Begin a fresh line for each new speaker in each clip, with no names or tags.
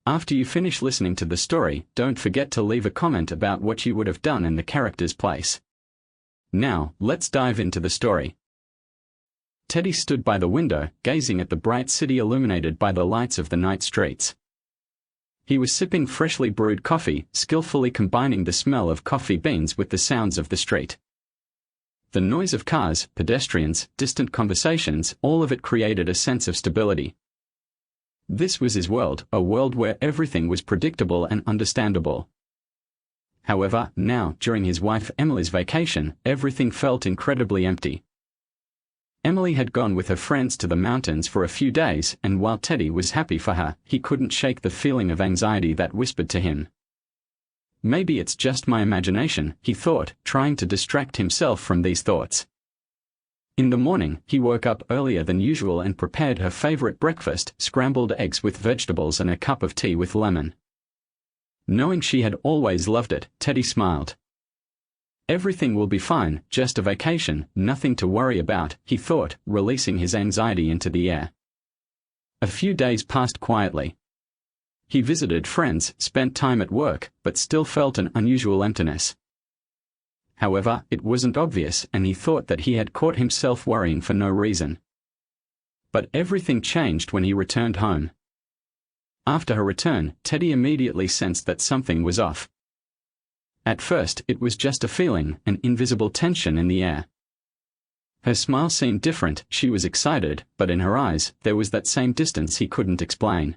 After you finish listening to the story, don't forget to leave a comment about what you would have done in the character's place. Now, let's dive into the story. Teddy stood by the window, gazing at the bright city illuminated by the lights of the night streets. He was sipping freshly brewed coffee, skillfully combining the smell of coffee beans with the sounds of the street. The noise of cars, pedestrians, distant conversations, all of it created a sense of stability. This was his world, a world where everything was predictable and understandable. However, now, during his wife Emily's vacation, everything felt incredibly empty. Emily had gone with her friends to the mountains for a few days, and while Teddy was happy for her, he couldn't shake the feeling of anxiety that whispered to him. Maybe it's just my imagination, he thought, trying to distract himself from these thoughts. In the morning, he woke up earlier than usual and prepared her favorite breakfast, scrambled eggs with vegetables and a cup of tea with lemon. Knowing she had always loved it, Teddy smiled. Everything will be fine, just a vacation, nothing to worry about, he thought, releasing his anxiety into the air. A few days passed quietly. He visited friends, spent time at work, but still felt an unusual emptiness. However, it wasn't obvious, and he thought that he had caught himself worrying for no reason. But everything changed when he returned home. After her return, Teddy immediately sensed that something was off. At first, it was just a feeling, an invisible tension in the air. Her smile seemed different, she was excited, but in her eyes, there was that same distance he couldn't explain.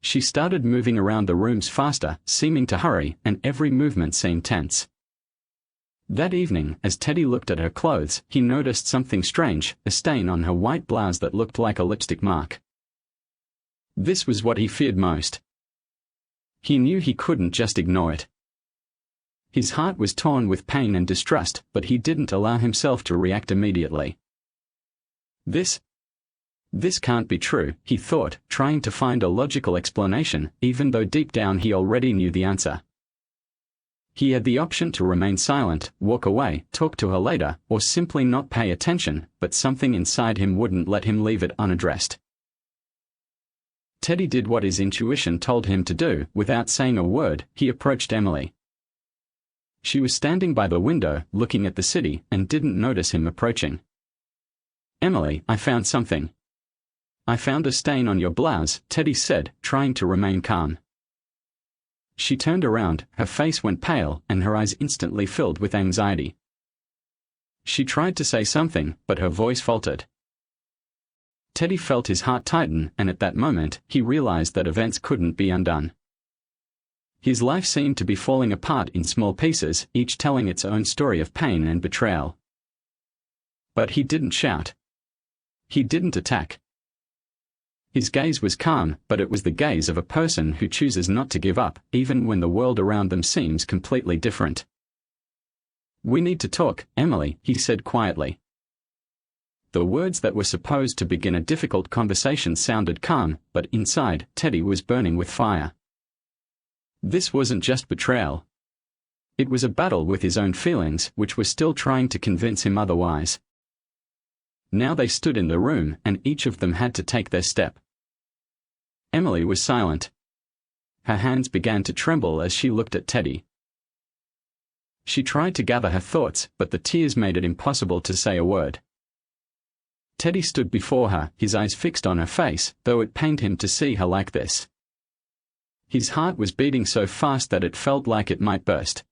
She started moving around the rooms faster, seeming to hurry, and every movement seemed tense. That evening, as Teddy looked at her clothes, he noticed something strange, a stain on her white blouse that looked like a lipstick mark. This was what he feared most. He knew he couldn't just ignore it. His heart was torn with pain and distrust, but he didn't allow himself to react immediately. This can't be true, he thought, trying to find a logical explanation, even though deep down he already knew the answer. He had the option to remain silent, walk away, talk to her later, or simply not pay attention, but something inside him wouldn't let him leave it unaddressed. Teddy did what his intuition told him to do. Without saying a word, he approached Emily. She was standing by the window, looking at the city, and didn't notice him approaching. "Emily, I found something." "I found a stain on your blouse," Teddy said, trying to remain calm. She turned around, her face went pale, and her eyes instantly filled with anxiety. She tried to say something, but her voice faltered. Teddy felt his heart tighten, and at that moment, he realized that events couldn't be undone. His life seemed to be falling apart in small pieces, each telling its own story of pain and betrayal. But he didn't shout. He didn't attack. His gaze was calm, but it was the gaze of a person who chooses not to give up, even when the world around them seems completely different. "We need to talk, Emily," he said quietly. The words that were supposed to begin a difficult conversation sounded calm, but inside, Teddy was burning with fire. This wasn't just betrayal. It was a battle with his own feelings, which were still trying to convince him otherwise. Now they stood in the room, and each of them had to take their step. Emily was silent. Her hands began to tremble as she looked at Teddy. She tried to gather her thoughts, but the tears made it impossible to say a word. Teddy stood before her, his eyes fixed on her face, though it pained him to see her like this. His heart was beating so fast that it felt like it might burst.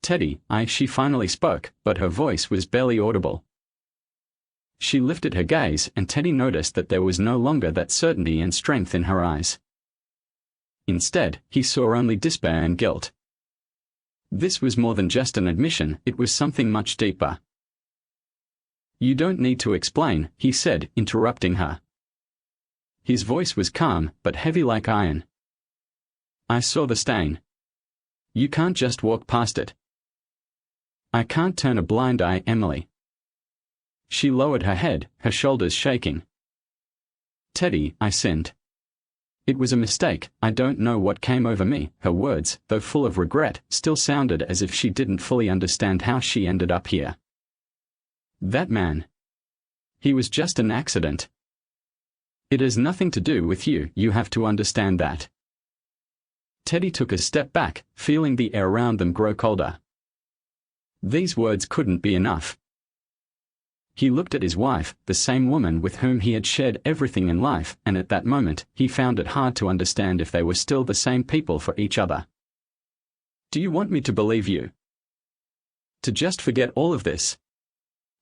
"Teddy, she finally spoke, but her voice was barely audible. She lifted her gaze, and Teddy noticed that there was no longer that certainty and strength in her eyes. Instead, he saw only despair and guilt. This was more than just an admission, it was something much deeper. "You don't need to explain," he said, interrupting her. His voice was calm, but heavy like iron. "I saw the stain. You can't just walk past it." "I can't turn a blind eye, Emily." She lowered her head, her shoulders shaking. "Teddy, I sinned. It was a mistake, I don't know what came over me." Her words, though full of regret, still sounded as if she didn't fully understand how she ended up here. "That man. He was just an accident." It has nothing to do with you, you have to understand that. Teddy took a step back, feeling the air around them grow colder. These words couldn't be enough. He looked at his wife, the same woman with whom he had shared everything in life, and at that moment, he found it hard to understand if they were still the same people for each other. Do you want me to believe you? To just forget all of this?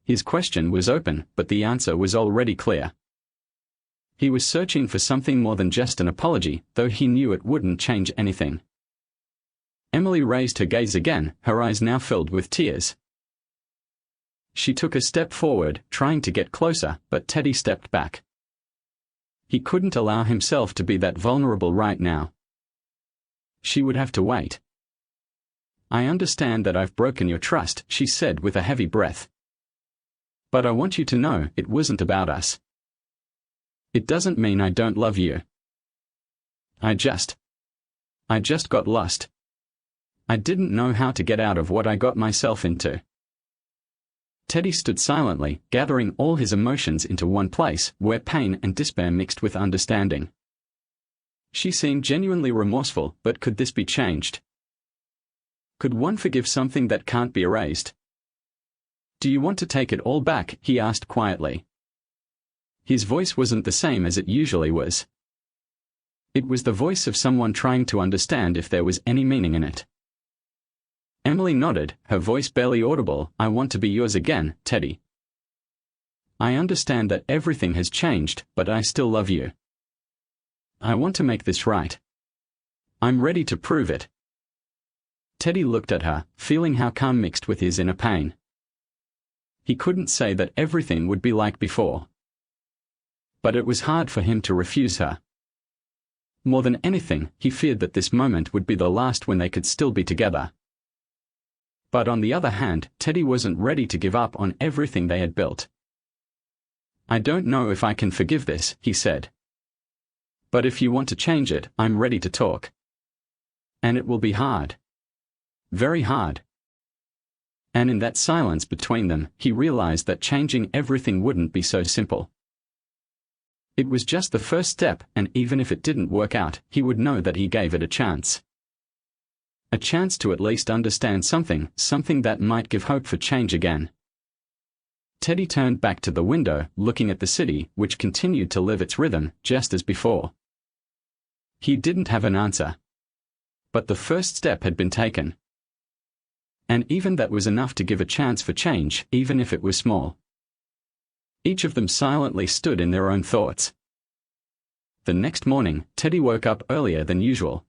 His question was open, but the answer was already clear. He was searching for something more than just an apology, though he knew it wouldn't change anything. Emily raised her gaze again, her eyes now filled with tears. She took a step forward, trying to get closer, but Teddy stepped back. He couldn't allow himself to be that vulnerable right now. She would have to wait. I understand that I've broken your trust, she said with a heavy breath. But I want you to know, it wasn't about us. It doesn't mean I don't love you. I just got lost. I didn't know how to get out of what I got myself into. Teddy stood silently, gathering all his emotions into one place, where pain and despair mixed with understanding. She seemed genuinely remorseful, but could this be changed? Could one forgive something that can't be erased? Do you want to take it all back? He asked quietly. His voice wasn't the same as it usually was. It was the voice of someone trying to understand if there was any meaning in it. Emily nodded, her voice barely audible. I want to be yours again, Teddy. I understand that everything has changed, but I still love you. I want to make this right. I'm ready to prove it. Teddy looked at her, feeling how calm mixed with his inner pain. He couldn't say that everything would be like before. But it was hard for him to refuse her. More than anything, he feared that this moment would be the last when they could still be together. But on the other hand, Teddy wasn't ready to give up on everything they had built. I don't know if I can forgive this, he said. But if you want to change it, I'm ready to talk. And it will be hard. Very hard. And in that silence between them, he realized that changing everything wouldn't be so simple. It was just the first step, and even if it didn't work out, he would know that he gave it a chance. A chance to at least understand something that might give hope for change again. Teddy turned back to the window, looking at the city, which continued to live its rhythm, just as before. He didn't have an answer. But the first step had been taken. And even that was enough to give a chance for change, even if it was small. Each of them silently stood in their own thoughts. The next morning, Teddy woke up earlier than usual.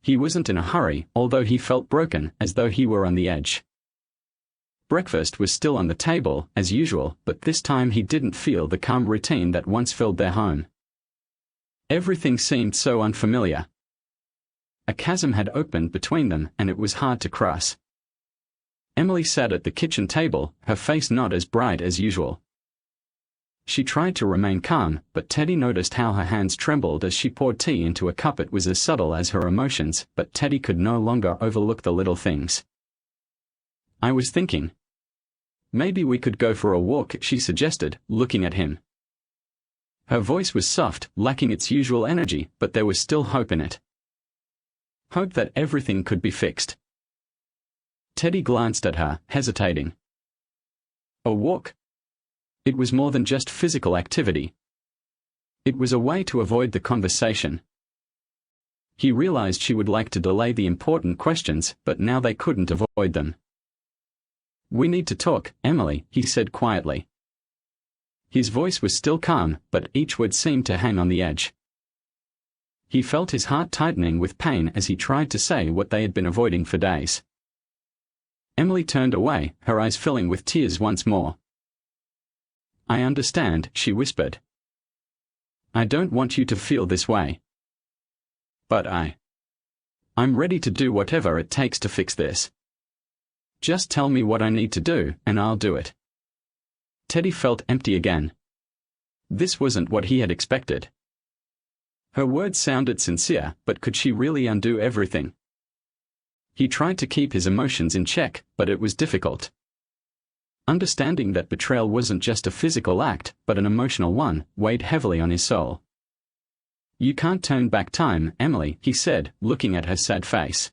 He wasn't in a hurry, although he felt broken, as though he were on the edge. Breakfast was still on the table, as usual, but this time he didn't feel the calm routine that once filled their home. Everything seemed so unfamiliar. A chasm had opened between them, and it was hard to cross. Emily sat at the kitchen table, her face not as bright as usual. She tried to remain calm, but Teddy noticed how her hands trembled as she poured tea into a cup. It was as subtle as her emotions, but Teddy could no longer overlook the little things. I was thinking. Maybe we could go for a walk, she suggested, looking at him. Her voice was soft, lacking its usual energy, but there was still hope in it. Hope that everything could be fixed. Teddy glanced at her, hesitating. A walk? It was more than just physical activity. It was a way to avoid the conversation. He realized she would like to delay the important questions, but now they couldn't avoid them. We need to talk, Emily, he said quietly. His voice was still calm, but each word seemed to hang on the edge. He felt his heart tightening with pain as he tried to say what they had been avoiding for days. Emily turned away, her eyes filling with tears once more. I understand, she whispered. I don't want you to feel this way. But I'm ready to do whatever it takes to fix this. Just tell me what I need to do, and I'll do it. Teddy felt empty again. This wasn't what he had expected. Her words sounded sincere, but could she really undo everything? He tried to keep his emotions in check, but it was difficult. Understanding that betrayal wasn't just a physical act, but an emotional one, weighed heavily on his soul. "You can't turn back time, Emily," he said, looking at her sad face.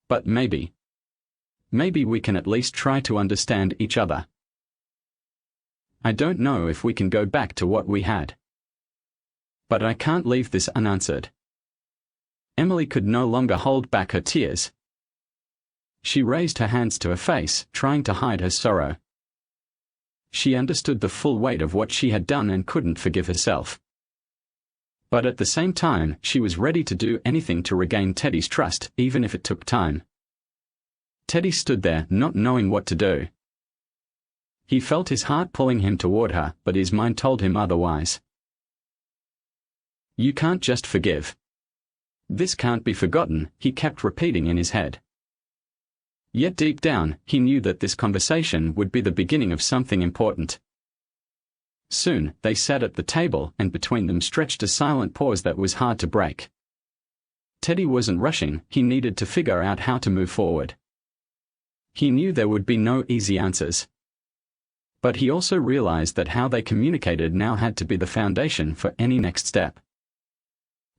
"But maybe we can at least try to understand each other. I don't know if we can go back to what we had. But I can't leave this unanswered." Emily could no longer hold back her tears. She raised her hands to her face, trying to hide her sorrow. She understood the full weight of what she had done and couldn't forgive herself. But at the same time, she was ready to do anything to regain Teddy's trust, even if it took time. Teddy stood there, not knowing what to do. He felt his heart pulling him toward her, but his mind told him otherwise. "You can't just forgive. This can't be forgotten," he kept repeating in his head. Yet deep down, he knew that this conversation would be the beginning of something important. Soon, they sat at the table, and between them stretched a silent pause that was hard to break. Teddy wasn't rushing, he needed to figure out how to move forward. He knew there would be no easy answers. But he also realized that how they communicated now had to be the foundation for any next step.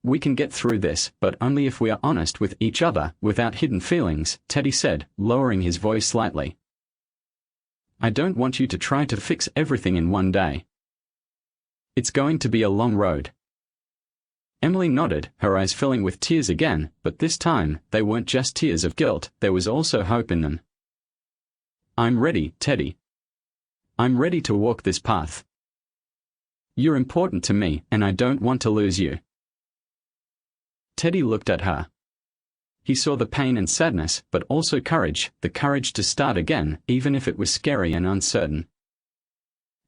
"We can get through this, but only if we are honest with each other, without hidden feelings," Teddy said, lowering his voice slightly. "I don't want you to try to fix everything in one day. It's going to be a long road." Emily nodded, her eyes filling with tears again, but this time, they weren't just tears of guilt, there was also hope in them. "I'm ready, Teddy. I'm ready to walk this path. You're important to me, and I don't want to lose you." Teddy looked at her. He saw the pain and sadness, but also courage, the courage to start again, even if it was scary and uncertain.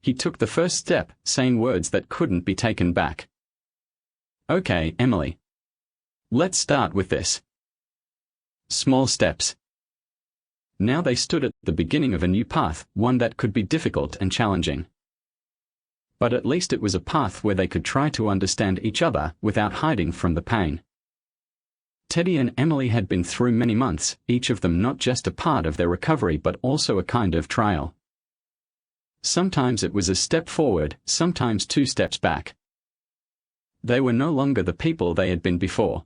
He took the first step, saying words that couldn't be taken back. "Okay, Emily. Let's start with this. Small steps." Now they stood at the beginning of a new path, one that could be difficult and challenging. But at least it was a path where they could try to understand each other, without hiding from the pain. Teddy and Emily had been through many months, each of them not just a part of their recovery but also a kind of trial. Sometimes it was a step forward, sometimes 2 steps back. They were no longer the people they had been before.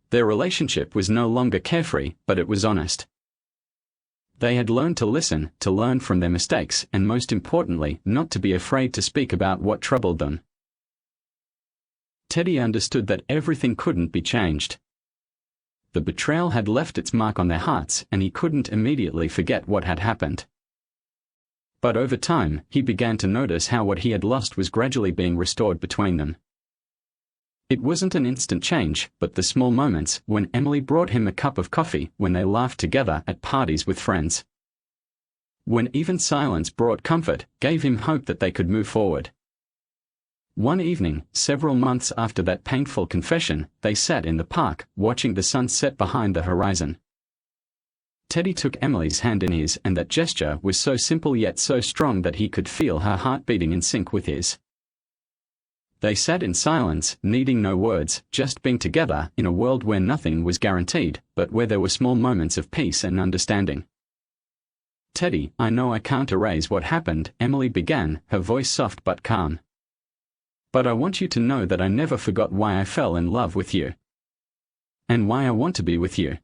Their relationship was no longer carefree, but it was honest. They had learned to listen, to learn from their mistakes, and most importantly, not to be afraid to speak about what troubled them. Teddy understood that everything couldn't be changed. The betrayal had left its mark on their hearts, and he couldn't immediately forget what had happened. But over time, he began to notice how what he had lost was gradually being restored between them. It wasn't an instant change, but the small moments, when Emily brought him a cup of coffee, when they laughed together at parties with friends. When even silence brought comfort, gave him hope that they could move forward. One evening, several months after that painful confession, they sat in the park, watching the sun set behind the horizon. Teddy took Emily's hand in his, and that gesture was so simple yet so strong that he could feel her heart beating in sync with his. They sat in silence, needing no words, just being together, in a world where nothing was guaranteed, but where there were small moments of peace and understanding. "Teddy, I know I can't erase what happened," Emily began, her voice soft but calm. "But I want you to know that I never forgot why I fell in love with you. And why I want to be with you."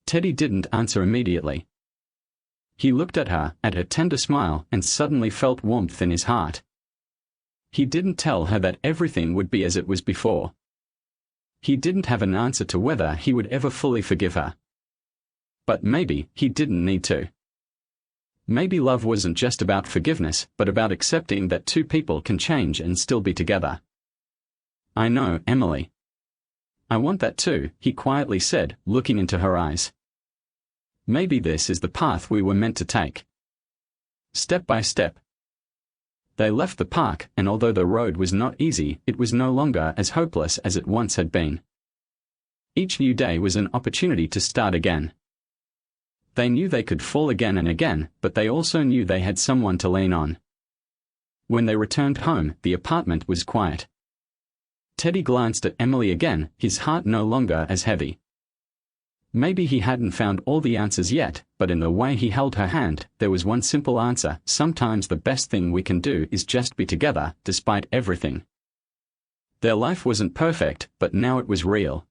Teddy didn't answer immediately. He looked at her tender smile, and suddenly felt warmth in his heart. He didn't tell her that everything would be as it was before. He didn't have an answer to whether he would ever fully forgive her. But maybe he didn't need to. Maybe love wasn't just about forgiveness, but about accepting that 2 people can change and still be together. "I know, Emily. I want that too," he quietly said, looking into her eyes. "Maybe this is the path we were meant to take. Step by step." They left the park, and although the road was not easy, it was no longer as hopeless as it once had been. Each new day was an opportunity to start again. They knew they could fall again and again, but they also knew they had someone to lean on. When they returned home, the apartment was quiet. Teddy glanced at Emily again, his heart no longer as heavy. Maybe he hadn't found all the answers yet, but in the way he held her hand, there was one simple answer: sometimes the best thing we can do is just be together, despite everything. Their life wasn't perfect, but now it was real.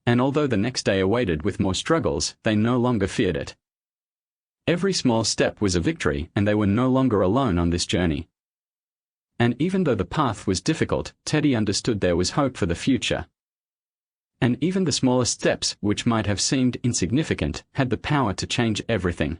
And although the next day awaited with more struggles, they no longer feared it. Every small step was a victory, and they were no longer alone on this journey. And even though the path was difficult, Teddy understood there was hope for the future. And even the smallest steps, which might have seemed insignificant, had the power to change everything.